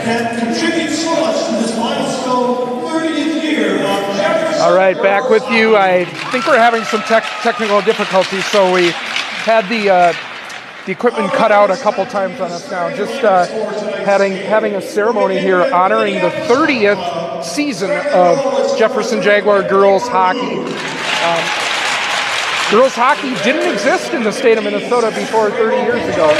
and contribute so much to this milestone 30th year of Jefferson. All right, back with you. I think we're having some technical difficulties, so we had the equipment cut out a couple times on us now. Just having a ceremony here honoring the 30th season of Jefferson Jaguar girls hockey. Girls hockey didn't exist in the state of Minnesota before 30 years ago,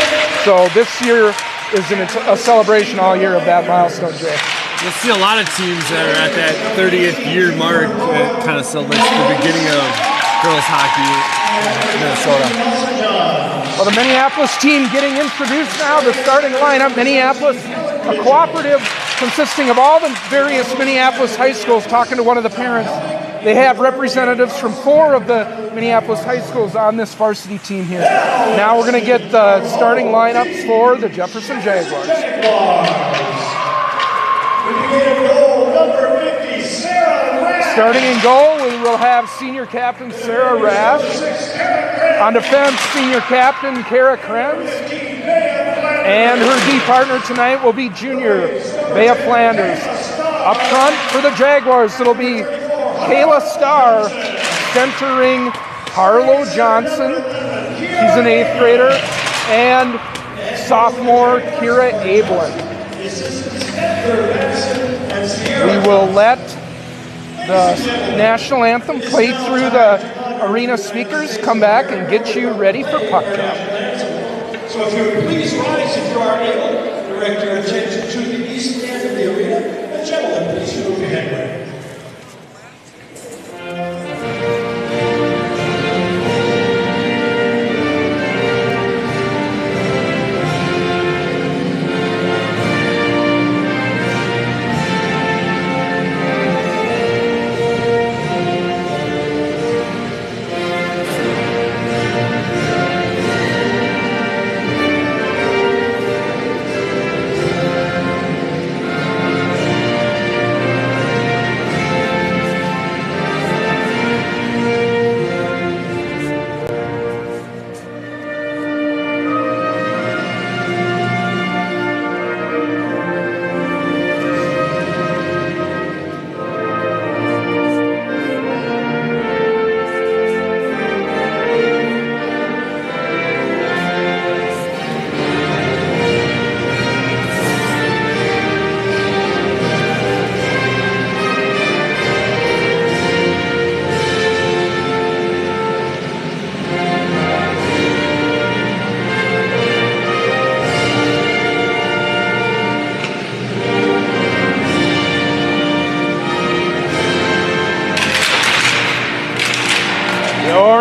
so this year is a celebration all year of that milestone, Jay. You'll see a lot of teams that are at that 30th year mark that kind of celebrates the beginning of girls hockey in Minnesota. Well, the Minneapolis team getting introduced now, the starting lineup. Minneapolis, a cooperative consisting of all the various Minneapolis high schools. Talking to one of the parents, they have representatives from 4 of the Minneapolis high schools on this varsity team here. Now we're going to get the starting lineups for the Jefferson Jaguars. Starting in goal, we will have senior captain Sarah Rash. On defense, senior captain Kara Krenz. And her D partner tonight will be junior Bea Flanders. Up front for the Jaguars, it'll be Kayla Starr centering Harlow Johnson. She's an 8th grader. And sophomore Kira Ablin. We will let the national anthem play through the arena speakers, come back and get you ready for puck drop. So if you would please rise if you are able, direct your attention to the east end of the arena, and gentlemen, please move ahead.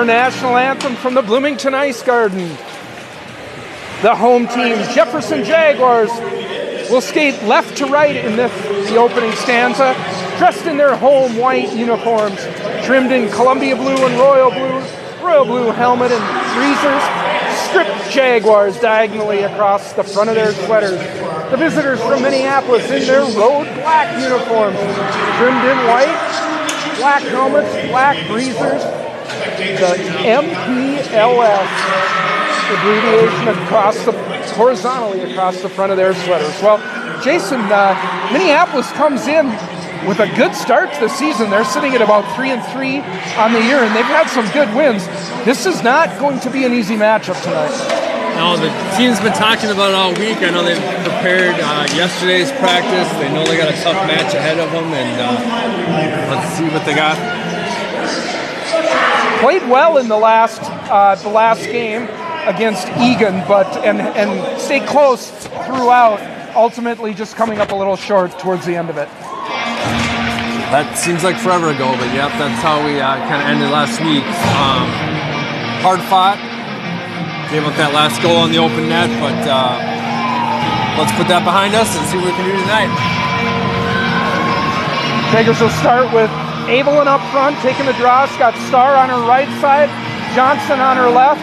National anthem from the Bloomington Ice Garden. The home team, Jefferson Jaguars, will skate left to right in the opening stanza, dressed in their home white uniforms, trimmed in Columbia blue and royal blue helmet and breezers, stripped Jaguars diagonally across the front of their sweaters. The visitors from Minneapolis in their road black uniforms, trimmed in white, black helmets, black breezers, the MPLS abbreviation horizontally across the front of their sweaters. Well, Jason, Minneapolis comes in with a good start to the season. They're sitting at about 3-3 on the year, and they've had some good wins. This is not going to be an easy matchup tonight. No, the team's been talking about it all week. I know they've prepared yesterday's practice. They know they got a tough match ahead of them, and let's see what they got. Played well in the last game against Egan, but and stayed close throughout. Ultimately, just coming up a little short towards the end of it. That seems like forever ago, but yep, that's how we kind of ended last week. Hard fought, gave up that last goal on the open net, but let's put that behind us and see what we can do tonight. Tigers will start with Avelin up front, taking the draw. Got Starr on her right side, Johnson on her left.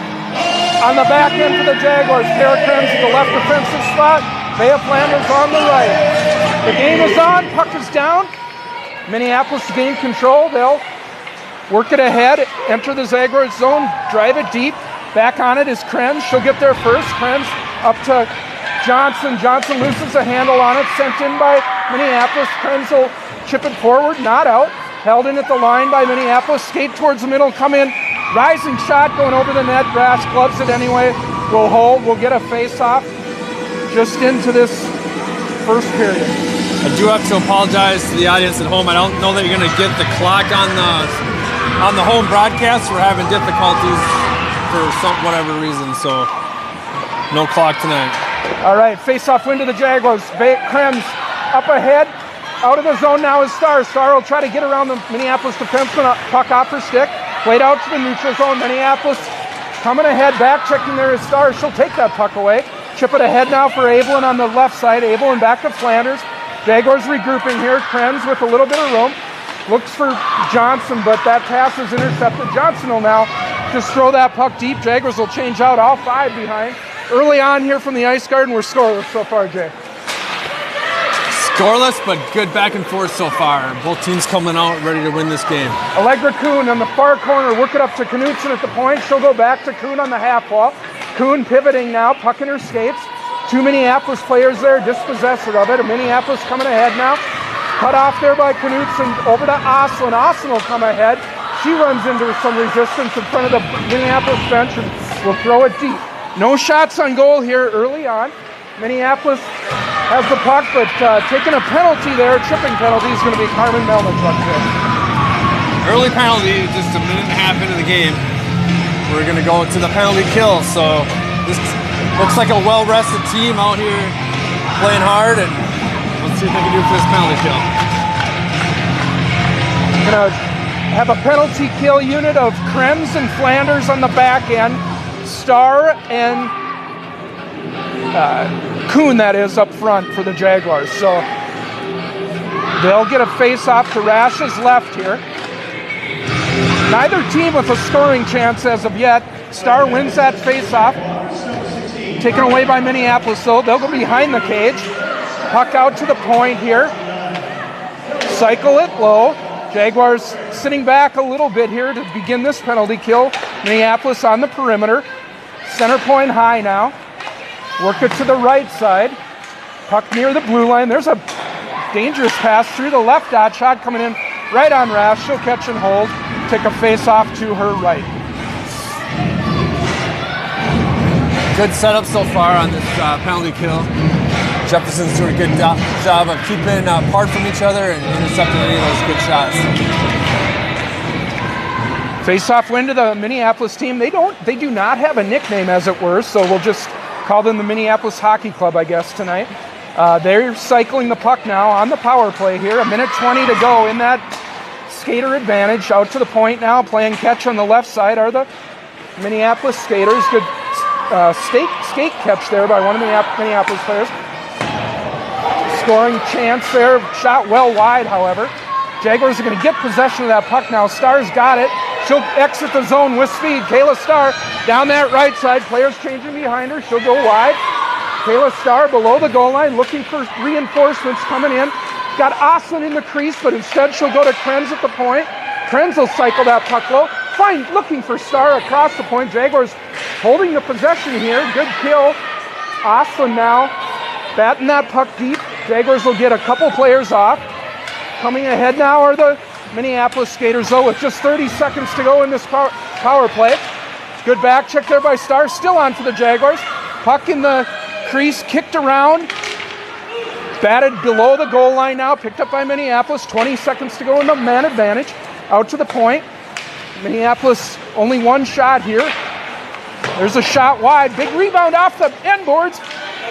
On the back end for the Jaguars, Kara Krenz at the left defensive spot, Bea Flanders on the right. The game is on, puck is down. Minneapolis gain control. They'll work it ahead, enter the Jaguars zone, drive it deep. Back on it is Krenz. She'll get there first. Krenz up to Johnson. Johnson loses a handle on it, sent in by Minneapolis. Krenz will chip it forward, not out. Held in at the line by Minneapolis. Skate towards the middle, come in. Rising shot going over the net. Rash gloves it anyway. We'll hold. We'll get a face-off just into this first period. I do have to apologize to the audience at home. I don't know that you're going to get the clock on the home broadcast. We're having difficulties for whatever reason, so no clock tonight. All right, face-off win to the Jaguars. Krenz up ahead. Out of the zone now is Starr. Starr will try to get around the Minneapolis defenseman. Puck off her stick. Played out to the neutral zone. Minneapolis coming ahead. Back checking there is Starr. She'll take that puck away. Chip it ahead now for Abelin on the left side. Abelin back to Flanders. Jaguars regrouping here. Krenz with a little bit of room. Looks for Johnson, but that pass is intercepted. Johnson will now just throw that puck deep. Jaguars will change out, all 5 behind. Early on here from the Ice Garden, we're scoreless so far, Jay. Scoreless, but good back and forth so far. Both teams coming out ready to win this game. Allegra Kuhn on the far corner, work it up to Knutson at the point. She'll go back to Kuhn on the half wall. Kuhn pivoting now, puck in her skates. 2 Minneapolis players there, dispossessed of it. Minneapolis coming ahead now. Cut off there by Knutson, over to Oslin. Oslin will come ahead. She runs into some resistance in front of the Minneapolis bench and will throw it deep. No shots on goal here early on. Minneapolis has the puck, but taking a penalty there, a tripping penalty, is going to be Carmen Melnichuk there. Early penalty, just a minute and a half into the game. We're going to go to the penalty kill, so this looks like a well-rested team out here playing hard, and let's see what they can do for this penalty kill. Going to have a penalty kill unit of Krenz and Flanders on the back end. Starr and Kuhn, that is, up front for the Jaguars. So they'll get a face-off to Rash's left here. Neither team with a scoring chance as of yet. Starr wins that face-off. Taken away by Minneapolis, though. They'll go behind the cage. Puck out to the point here. Cycle it low. Jaguars sitting back a little bit here to begin this penalty kill. Minneapolis on the perimeter. Center point high now. Work it to the right side. Puck near the blue line. There's a dangerous pass through the left dot shot coming in right on Rash. She'll catch and hold. Take a face off to her right. Good setup so far on this penalty kill. Jefferson's doing a good job of keeping apart from each other and intercepting any of those good shots. Face-off win to the Minneapolis team. They do not have a nickname, as it were, so we'll just call them the Minneapolis Hockey Club, I guess, tonight. They're cycling the puck now on the power play here. 1:20 to go in that skater advantage. Out to the point now, playing catch on the left side are the Minneapolis skaters. Good skate catch there by one of the Minneapolis players. Scoring chance there. Shot well wide, however. Jaguars are going to get possession of that puck now. Starr's got it. She'll exit the zone with speed. Kayla Starr down that right side. Players changing behind her. She'll go wide. Kayla Starr below the goal line looking for reinforcements coming in. Got Oslin in the crease, but instead she'll go to Krenz at the point. Krenz will cycle that puck low. Fine, looking for Starr across the point. Jaguars holding the possession here. Good kill. Oslin now batting that puck deep. Jaguars will get a couple players off. Coming ahead now are the Minneapolis skaters, though, with just 30 seconds to go in this power play. Good back check there by Starr. Still on for the Jaguars. Puck in the crease, kicked around. Batted below the goal line now. Picked up by Minneapolis. 20 seconds to go in the man advantage. Out to the point. Minneapolis only one shot here. There's a shot wide. Big rebound off the end boards.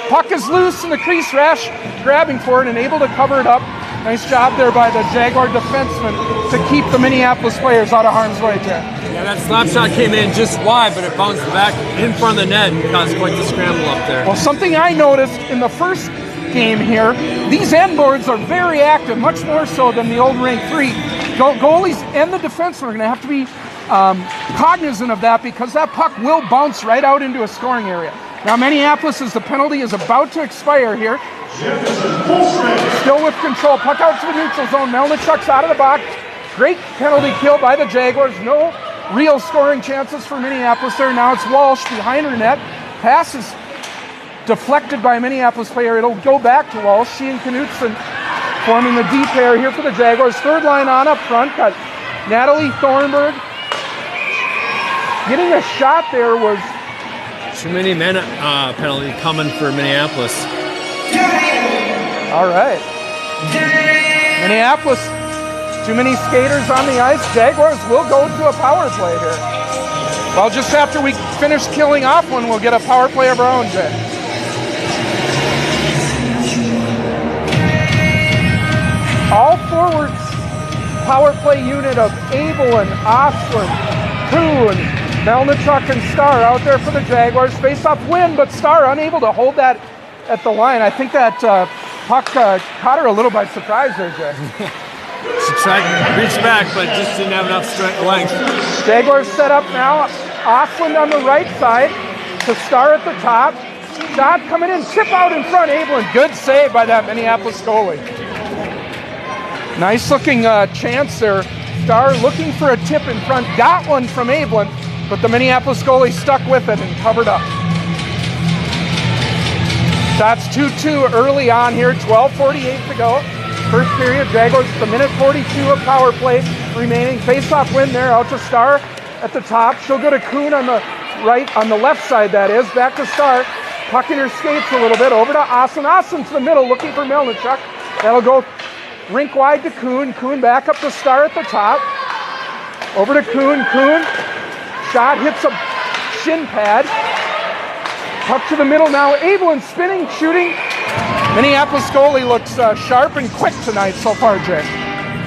Puck is loose in the crease. Rash grabbing for it and able to cover it up. Nice job there by the Jaguar defenseman to keep the Minneapolis players out of harm's way, Jack. Yeah, that slap shot came in just wide, but it bounced back in front of the net and caused quite the scramble up there. Well, something I noticed in the first game here, these end boards are very active, much more so than the old Rank 3. Goalies and the defensemen are going to have to be cognizant of that because that puck will bounce right out into a scoring area. Now Minneapolis, as the penalty is about to expire here, still with control. Puck out to the neutral zone. Melnichuk's out of the box. Great penalty kill by the Jaguars. No real scoring chances for Minneapolis there. Now it's Walsh behind her net. Passes deflected by a Minneapolis player. It'll go back to Walsh. She and Knutson forming the D pair here for the Jaguars. Third line on up front. Got Natalie Thornburg. Getting a shot there was... Too many men penalty coming for Minneapolis. All right. Minneapolis, too many skaters on the ice. Jaguars will go to a power play here. Well, just after we finish killing off one, we'll get a power play of our own, Jay. All forwards power play unit of Abel and Osland, Kuhn, Melnichuk and Starr out there for the Jaguars. Face-off win, but Starr unable to hold that at the line. I think that puck caught her a little by surprise there, Jay. She tried to reach back, but just didn't have enough length. Jaguars set up now. Osland on the right side to Starr at the top. Shot coming in, tip out in front. Abelin, good save by that Minneapolis goalie. Nice looking chance there. Starr looking for a tip in front. Got one from Abelin, but the Minneapolis goalie stuck with it and covered up. Shots 2-2 early on here, 12:48 to go. First period, Jaguars with a minute 42 of power play remaining. Face-off win there, out to Starr at the top. She'll go to Kuhn on the right, on the left side that is. Back to Starr, puck in her skates a little bit. Over to Osland. Osland to the middle, looking for Melnichuk. That'll go rink wide to Kuhn. Kuhn back up to Starr at the top. Over to Kuhn. Kuhn, shot hits a shin pad. Puck to the middle now. Abelin spinning, shooting. Minneapolis goalie looks sharp and quick tonight so far, Jay.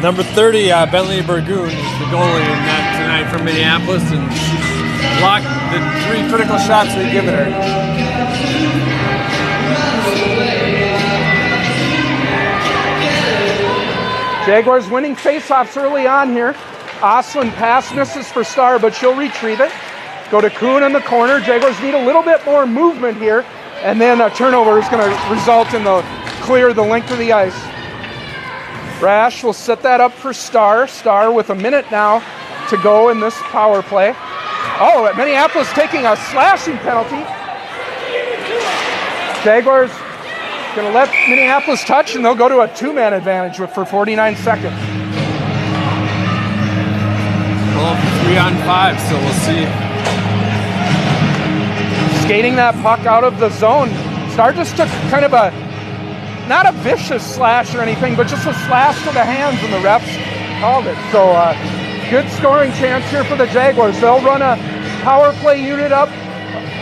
Number 30, Bentley Burgoon, is the goalie in that tonight from Minneapolis, and blocked the 3 critical shots they've given her. Jaguars winning faceoffs early on here. Osland pass misses for Starr, but she'll retrieve it. Go to Kuhn in the corner. Jaguars need a little bit more movement here, and then a turnover is going to result in the clear the length of the ice. Rash will set that up for Starr. Starr with a minute now to go in this power play. Oh, Minneapolis taking a slashing penalty. Jaguars going to let Minneapolis touch, and they'll go to a 2-man advantage for 49 seconds. Well, 3-on-5, so we'll see. Skating that puck out of the zone. Starr just took kind of a, not a vicious slash or anything, but just a slash to the hands, and the refs called it. So good scoring chance here for the Jaguars. They'll run a power play unit up.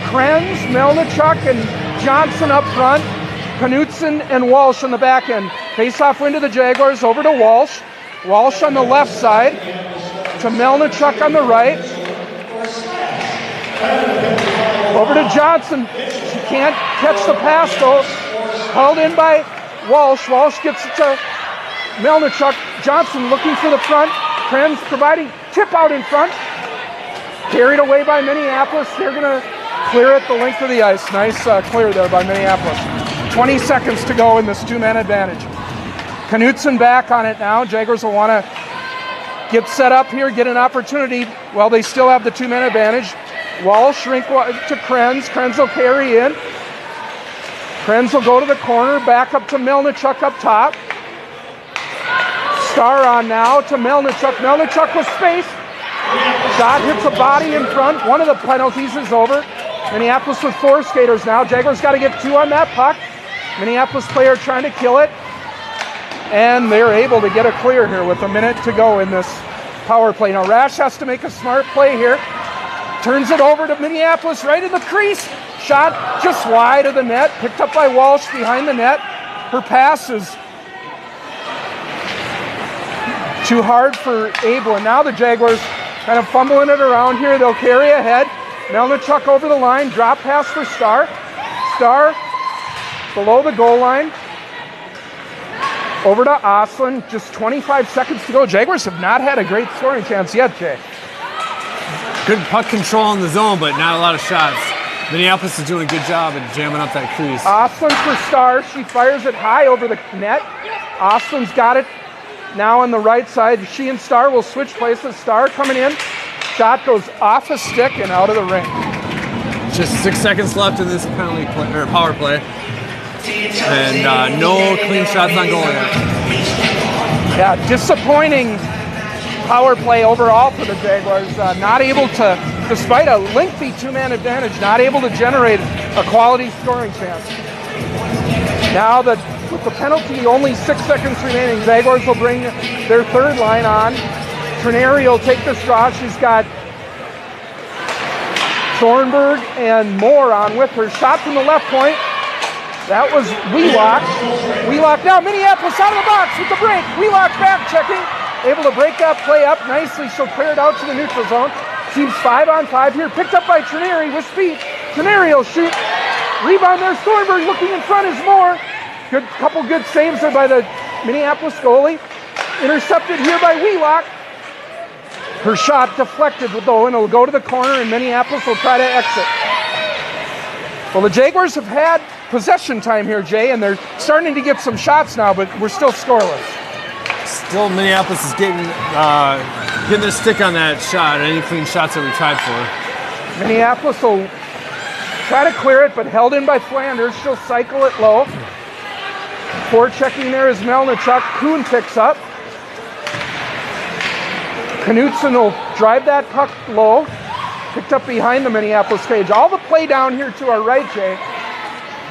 Krenz, Melnichuk, and Johnson up front. Knutson and Walsh on the back end. Face-off win to the Jaguars, over to Walsh. Walsh on the left side to Melnichuk on the right. Over to Johnson. She can't catch the pass though. Held in by Walsh. Walsh gets it to Melnichuk. Johnson looking for the front. Krenz providing tip out in front. Carried away by Minneapolis. They're going to clear it the length of the ice. Nice clear there by Minneapolis. 20 seconds to go in this 2-man advantage. Knutson back on it now. Jaguars will want to get set up here, get an opportunity. Well, they still have the 2-man advantage. Walsh rink to Krenz. Krenz will carry in. Krenz will go to the corner, back up to Melnichuk up top. Starr on now to Melnichuk. Melnichuk with space. Shot hits a body in front. One of the penalties is over. Minneapolis with 4 skaters now. Jaguars got to get 2 on that puck. Minneapolis player trying to kill it. And they're able to get a clear here with a minute to go in this power play. Now Rash has to make a smart play here. Turns it over to Minneapolis right in the crease. Shot just wide of the net. Picked up by Walsh behind the net. Her pass is too hard for Abel. And now the Jaguars kind of fumbling it around here. They'll carry ahead. Melnichuk over the line. Drop pass for Starr. Starr below the goal line. Over to Osland. Just 25 seconds to go. Jaguars have not had a great scoring chance yet, Jay. Good puck control in the zone, but not a lot of shots. Minneapolis is doing a good job at jamming up that crease. Osland for Starr. She fires it high over the net. Osland's got it now on the right side. She and Starr will switch places. Starr coming in. Shot goes off a stick and out of the ring. Just 6 seconds left in this penalty play, or power play. And no clean shots on goal yet. Yeah, disappointing power play overall for the Jaguars. Not able to, despite a lengthy two-man advantage, not able to generate a quality scoring chance. Now that with the penalty, only 6 seconds remaining, Jaguars will bring their third line on. Trineri will take this draw. She's got Thornburg and Moore on with her. Shot from the left point. That was Wheelock. Wheelock now, Minneapolis out of the box with the break. Wheelock back checking. Able to break that play up nicely. She'll clear it out to the neutral zone. Team's 5-on-5 here. Picked up by Trineri with speed. Trineri will shoot. Rebound there. Thornburg looking in front is Moore. Good couple good saves there by the Minneapolis goalie. Intercepted here by Wheelock. Her shot deflected though, and it'll go to the corner, and Minneapolis will try to exit. Well, the Jaguars have had possession time here, Jay, and they're starting to get some shots now, but we're still scoreless. Still, Minneapolis is getting their stick on that shot, any clean shots that we tried for. Minneapolis will try to clear it, but held in by Flanders. She'll cycle it low. Forechecking there is Melnichuk. Kuhn picks up. Knutson will drive that puck low. Picked up behind the Minneapolis cage. All the play down here to our right, Jay.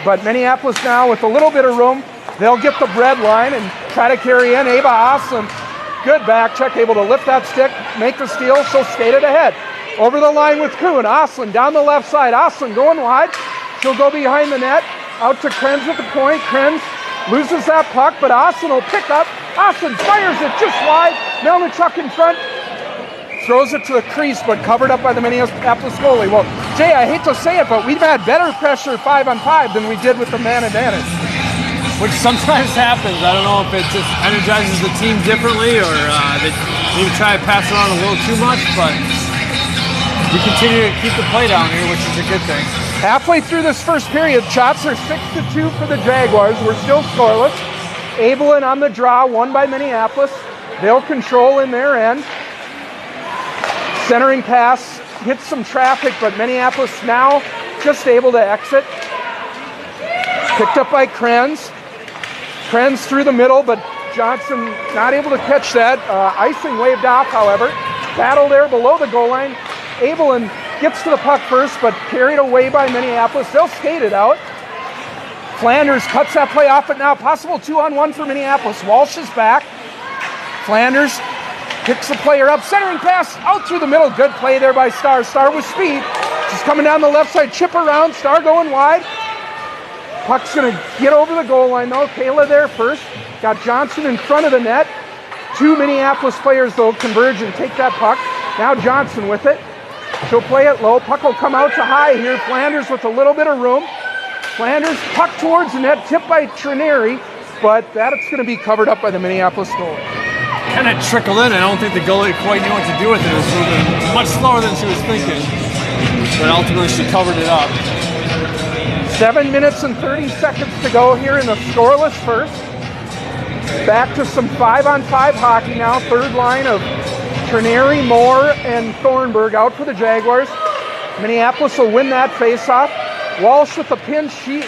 But Minneapolis now with a little bit of room, they'll get the bread line and try to carry in. Ava Oslin, good back check, able to lift that stick, make the steal. She'll skate it ahead. Over the line with Kuhn. Oslin down the left side. Oslin going wide. She'll go behind the net. Out to Krenz at the point. Krenz loses that puck, but Oslin will pick up. Oslin fires it just wide. Melnichuk in front. Throws it to the crease, but covered up by the Minneapolis goalie. Well, Jay, I hate to say it, but we've had better pressure 5-on-5 than we did with the man advantage. Which sometimes happens. I don't know if it just energizes the team differently or they maybe try to pass around a little too much, but we continue to keep the play down here, which is a good thing. Halfway through this first period, shots are 6-2 for the Jaguars. We're still scoreless. Abelin on the draw, won by Minneapolis. They'll control in their end. Centering pass hits some traffic, but Minneapolis now just able to exit. Picked up by Krenz. Krenz through the middle, but Johnson not able to catch that. Icing waved off, however. Battle there below the goal line. Abelin gets to the puck first, but carried away by Minneapolis. They'll skate it out. Flanders cuts that play off, but now possible 2-on-1 for Minneapolis. Walsh is back. Flanders picks the player up, centering pass out through the middle. Good play there by Starr. Starr with speed. She's coming down the left side, chip around. Starr going wide. Puck's going to get over the goal line though. Kayla there first. Got Johnson in front of the net. Two Minneapolis players though converge and take that puck. Now Johnson with it. She'll play it low. Puck will come out to high here. Flanders with a little bit of room. Flanders puck towards the net, tipped by Trineri, but that's going to be covered up by the Minneapolis goalie. Kind of trickled in. I don't think the goalie quite knew what to do with it. It was moving much slower than she was thinking, but ultimately she covered it up. 7 minutes and 30 seconds to go here in the scoreless first. Back to some 5-on-5 hockey now. Third line of Trineri, Moore, and Thornburg out for the Jaguars. Minneapolis will win that faceoff. Walsh with the pinch. She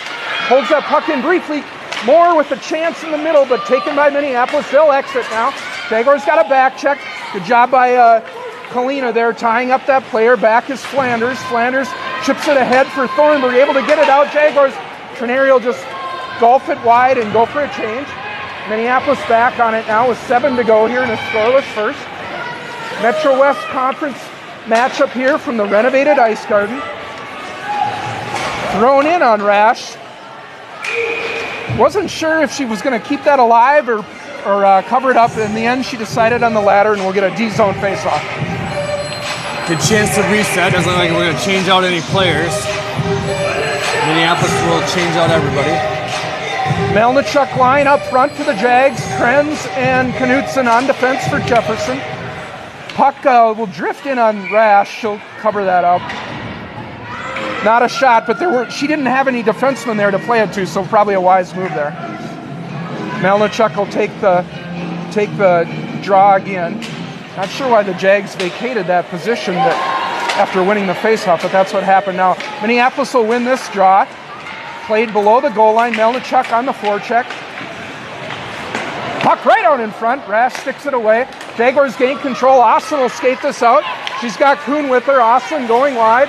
holds that puck in briefly. Moore with a chance in the middle, but taken by Minneapolis. They'll exit now. Jaguars got a back check. Good job by Kalina there, tying up that player. Back is Flanders. Flanders chips it ahead for Thornburg, able to get it out. Jaguars, Trineri will just golf it wide and go for a change. Minneapolis back on it now with 7 to go here in the scoreless first. Metro West Conference matchup here from the renovated Ice Garden. Thrown in on Rash. Wasn't sure if she was going to keep that alive or cover it up. In the end, she decided on the latter, and we'll get a D-zone face-off. Good chance to reset. Doesn't look like we're going to change out any players. Minneapolis will change out everybody. Melnichuk line up front for the Jags. Krenz and Knutson on defense for Jefferson. Puck will drift in on Rash. She'll cover that up. Not a shot, but she didn't have any defensemen there to play it to, so probably a wise move there. Melnichuk will take the draw again. Not sure why the Jags vacated that position, but after winning the faceoff, but that's what happened. Now, Minneapolis will win this draw. Played below the goal line. Melnichuk on the forecheck. Puck right out in front. Rash sticks it away. Jaguars gain control. Austin will skate this out. She's got Kuhn with her. Austin going wide.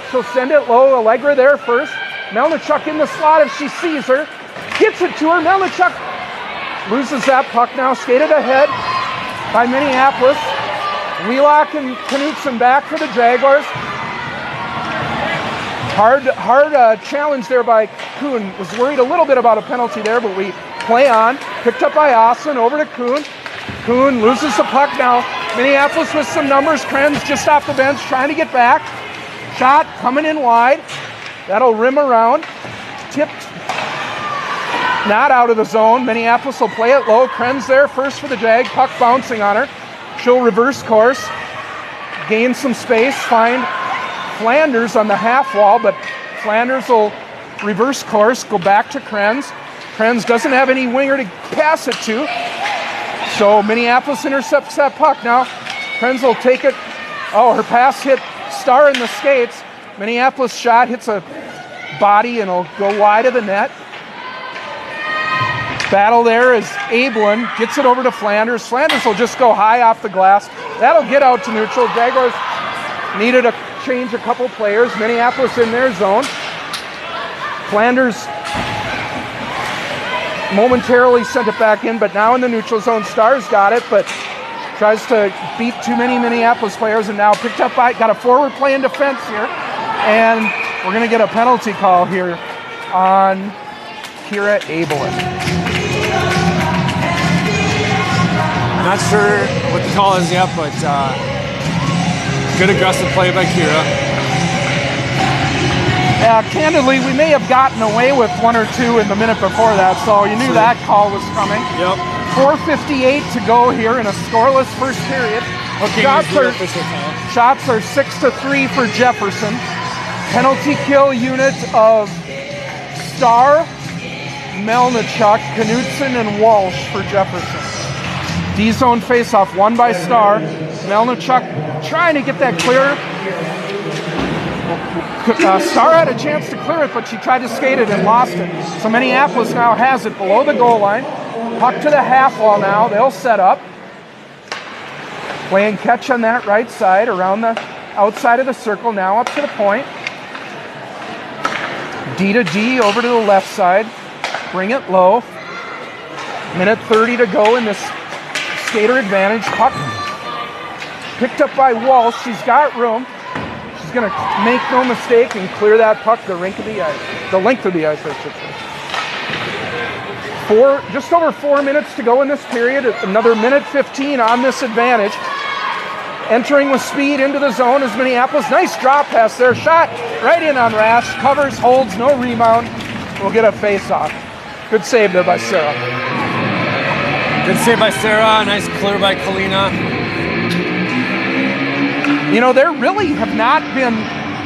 She'll send it low. Allegra there first. Melnichuk in the slot if she sees her. Gets it to her. Melnichuk loses that puck now. Skated ahead by Minneapolis. Wheelock and Knutson back for the Jaguars. Hard challenge there by Kuhn. Was worried a little bit about a penalty there, but we play on. Picked up by Austin, over to Kuhn. Kuhn loses the puck now. Minneapolis with some numbers. Krenz just off the bench trying to get back. Shot coming in wide. That'll rim around. Tipped. Not out of the zone. Minneapolis will play it low. Krenz there first for the Jag. Puck bouncing on her. She'll reverse course. Gain some space. Find Flanders on the half wall, but Flanders will reverse course, go back to Krenz. Krenz doesn't have any winger to pass it to, so Minneapolis intercepts that puck. Now Krenz will take it. Oh, her pass hit Starr in the skates. Minneapolis shot hits a body and will go wide of the net. Battle there as Abelin gets it over to Flanders. Flanders will just go high off the glass. That'll get out to neutral. Jaguars needed a change a couple players. Minneapolis in their zone. Flanders momentarily sent it back in, but now in the neutral zone. Starr's got it, but tries to beat too many Minneapolis players, and now picked up by, got a forward play in defense here, and we're going to get a penalty call here on Kira Abelin. Not sure what the call is yet, but good aggressive play by Kira. Candidly, we may have gotten away with one or two in the minute before that, so you knew that call was coming. Yep. 4:58 to go here in a scoreless first period. Okay, shots are 6-3 for Jefferson. Penalty kill unit of Starr, Melnichuk, Knutson, and Walsh for Jefferson. D-zone faceoff won by Starr. Melnichuk trying to get that clear. Starr had a chance to clear it, but she tried to skate it and lost it. So Minneapolis now has it below the goal line. Puck to the half wall now. They'll set up. Playing catch on that right side around the outside of the circle. Now up to the point. D to D over to the left side. Bring it low. Minute 30 to go in this skater advantage. Puck picked up by Walsh. She's got room. She's going to make no mistake and clear that puck the length of the ice. The length of the ice, I should say. Just over 4 minutes to go in this period. Another minute 15 on this advantage. Entering with speed into the zone is Minneapolis. Nice drop pass there. Shot right in on Rash. Covers, holds, no rebound. We'll get a face-off. Good save there by Sarah. Good save by Sarah. Nice clear by Kalina. You know, there really have not been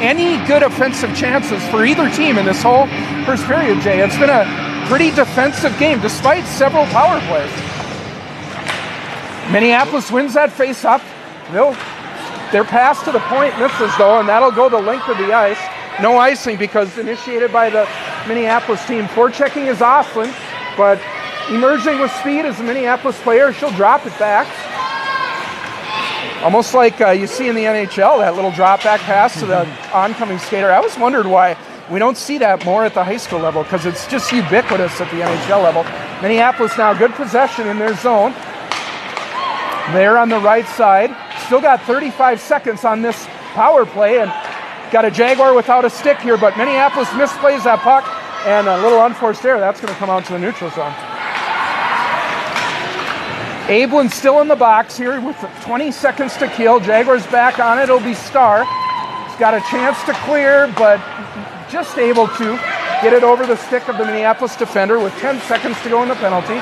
any good offensive chances for either team in this whole first period, Jay. It's been a pretty defensive game, despite several power plays. Minneapolis wins that face-off. Their pass to the point misses, though, and that'll go the length of the ice. No icing because initiated by the Minneapolis team. Forechecking is Oslin, but emerging with speed as a Minneapolis player, she'll drop it back. Almost like you see in the NHL, that little drop back pass to the oncoming skater. I always wondered why we don't see that more at the high school level, because it's just ubiquitous at the NHL level. Minneapolis now good possession in their zone. There on the right side. Still got 35 seconds on this power play, and got a Jaguar without a stick here, but Minneapolis misplays that puck, and a little unforced error. That's going to come out to the neutral zone. Abelin still in the box here with 20 seconds to kill. Jaguars back on it. It'll be Starr. He's got a chance to clear, but just able to get it over the stick of the Minneapolis defender with 10 seconds to go in the penalty.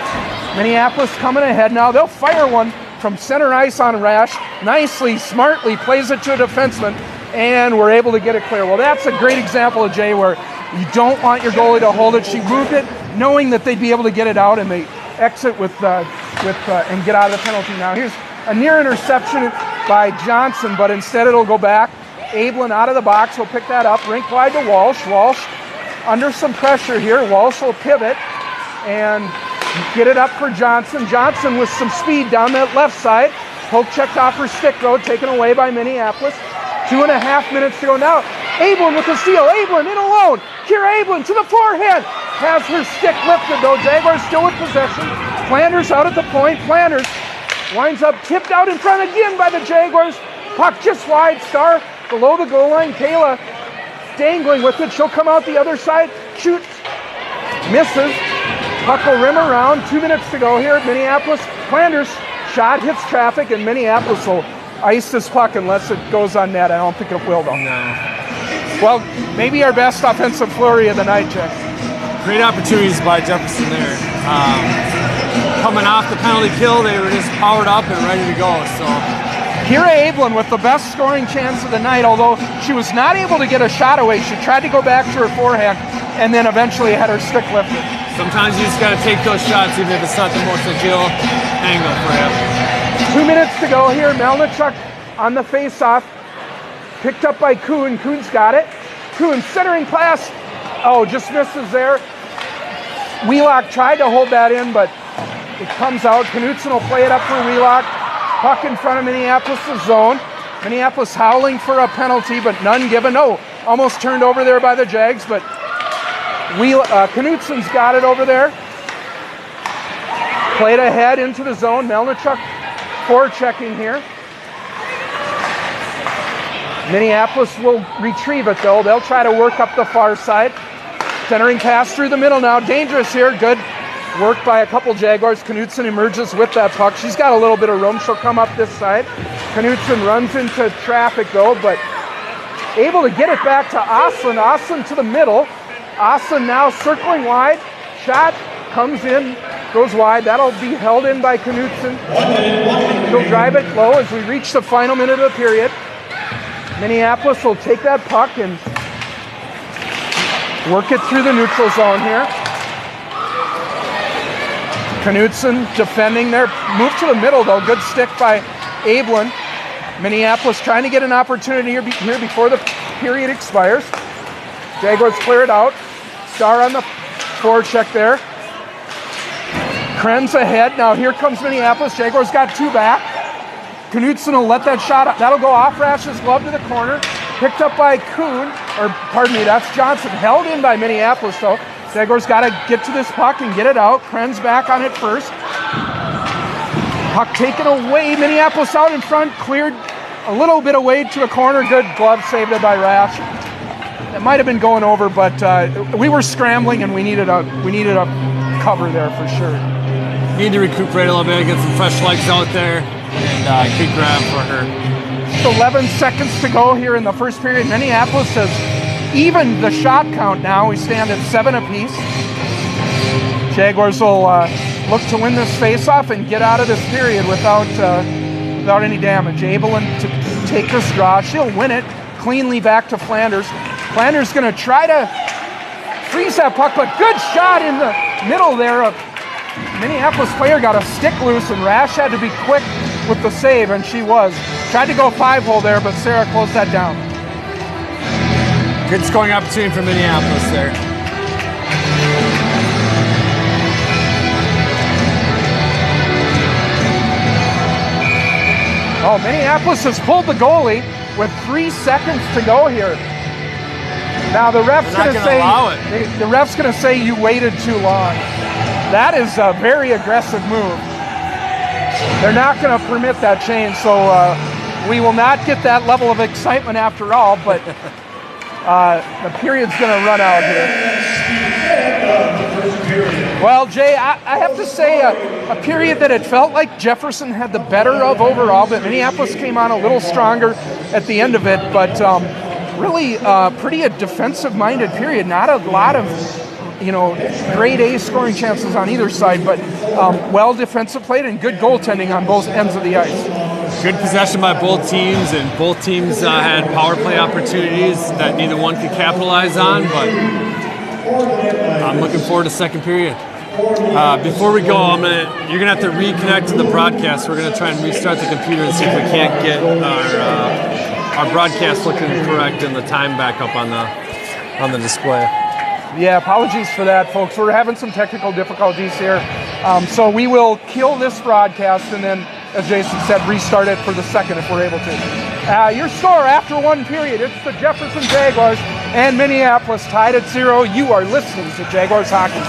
Minneapolis coming ahead now. They'll fire one from center ice on Rash. Nicely, smartly plays it to a defenseman, and we're able to get it clear. Well, that's a great example of Jay, where you don't want your goalie to hold it. She moved it knowing that they'd be able to get it out, and they exit with and get out of the penalty. Now here's a near interception by Johnson, but instead it'll go back Ablin out of the box will pick that up. Rink wide to Walsh. Walsh under some pressure here. Walsh will pivot and get it up for Johnson. Johnson with some speed down that left side. Poke checked off her stick though, taken away by Minneapolis. 2.5 minutes to go now. Ablin with the steal. Ablin in alone. Kira Ablin to the forehand. Has her stick lifted though. Jaguars still with possession. Flanders out at the point. Flanders winds up tipped out in front again by the Jaguars. Puck just wide. Star below the goal line. Kayla dangling with it. She'll come out the other side. Shoots. Misses. Puck will rim around. 2 minutes to go here at Minneapolis. Flanders shot hits traffic, and Minneapolis will ice this puck unless it goes on net. I don't think it will though. No. Well, maybe our best offensive flurry of the night, Jeff. Great opportunities by Jefferson there. Coming off the penalty kill, they were just powered up and ready to go. So Kira Ablin with the best scoring chance of the night, although she was not able to get a shot away. She tried to go back to her forehand and then eventually had her stick lifted. sometimes you just got to take those shots even if it's not the most ideal angle for you. 2 minutes to go here. Melnichuk on the face-off. Picked up by Kuhn. Kuhn's got it. Kuhn centering pass. Oh, just misses there. Wheelock tried to hold that in, but it comes out. Knutson will play it up for Wheelock. Puck in front of Minneapolis' zone. Minneapolis howling for a penalty, but none given. Oh, almost turned over there by the Jags, but Knutson's got it over there. Played ahead into the zone. Melnichuk forechecking here. Minneapolis will retrieve it though. They'll try to work up the far side. Centering pass through the middle now. Dangerous here. Good work by a couple Jaguars. Knutson emerges with that puck. She's got a little bit of room. She'll come up this side. Knutson runs into traffic though, but able to get it back to Oslin. Oslin to the middle. Oslin now circling wide. Shot comes in, goes wide. That'll be held in by Knutson. She'll drive it low as we reach the final minute of the period. Minneapolis will take that puck and work it through the neutral zone here. Knutson defending there. Move to the middle though. Good stick by Ablin. Minneapolis trying to get an opportunity here before the period expires. Jaguars clear it out. Star on the forecheck there. Krenz ahead. Now here comes Minneapolis. Jaguars got two back. Knutson will let that shot up. That'll go off Rash's glove to the corner. Picked up by Kuhn, or pardon me, that's Johnson. Held in by Minneapolis though. Jaguars got to get to this puck and get it out. Krenz back on it first. Puck taken away. Minneapolis out in front. Cleared a little bit away to a corner. Good glove saved it by Rash. It might have been going over, but we were scrambling and we needed a cover there for sure. Need to recuperate a little bit, get some fresh legs out there, and good grab for her. 11 seconds to go here in the first period. Minneapolis has evened the shot count now. We stand at 7 apiece. Jaguars will look to win this face-off and get out of this period without any damage. Ablin to take this draw. She'll win it cleanly back to Flanders. Flanders going to try to freeze that puck, but good shot in the middle there. A Minneapolis player got a stick loose, and Rash had to be quick with the save, and she was. Tried to go 5-hole there, but Sarah closed that down. Good scoring opportunity for Minneapolis there. Oh, Minneapolis has pulled the goalie with 3 seconds to go here. Now the ref's going to say you waited too long. That is a very aggressive move. They're not going to permit that change, so we will not get that level of excitement after all, but the period's going to run out here. Well, Jay, I have to say a period that it felt like Jefferson had the better of overall, but Minneapolis came on a little stronger at the end of it, but really pretty a defensive-minded period. Not a lot of grade A scoring chances on either side, but well defensive played and good goaltending on both ends of the ice. Good possession by both teams, and both teams had power play opportunities that neither one could capitalize on, but I'm looking forward to second period. Before we go, you're gonna have to reconnect to the broadcast. We're gonna try and restart the computer and see if we can't get our our broadcast looking correct and the time back up on the display. Yeah, apologies for that, folks. We're having some technical difficulties here. So we will kill this broadcast and then, as Jason said, restart it for the second if we're able to. Your score after one period, it's the Jefferson Jaguars and Minneapolis tied at 0. You are listening to Jaguars Hockey.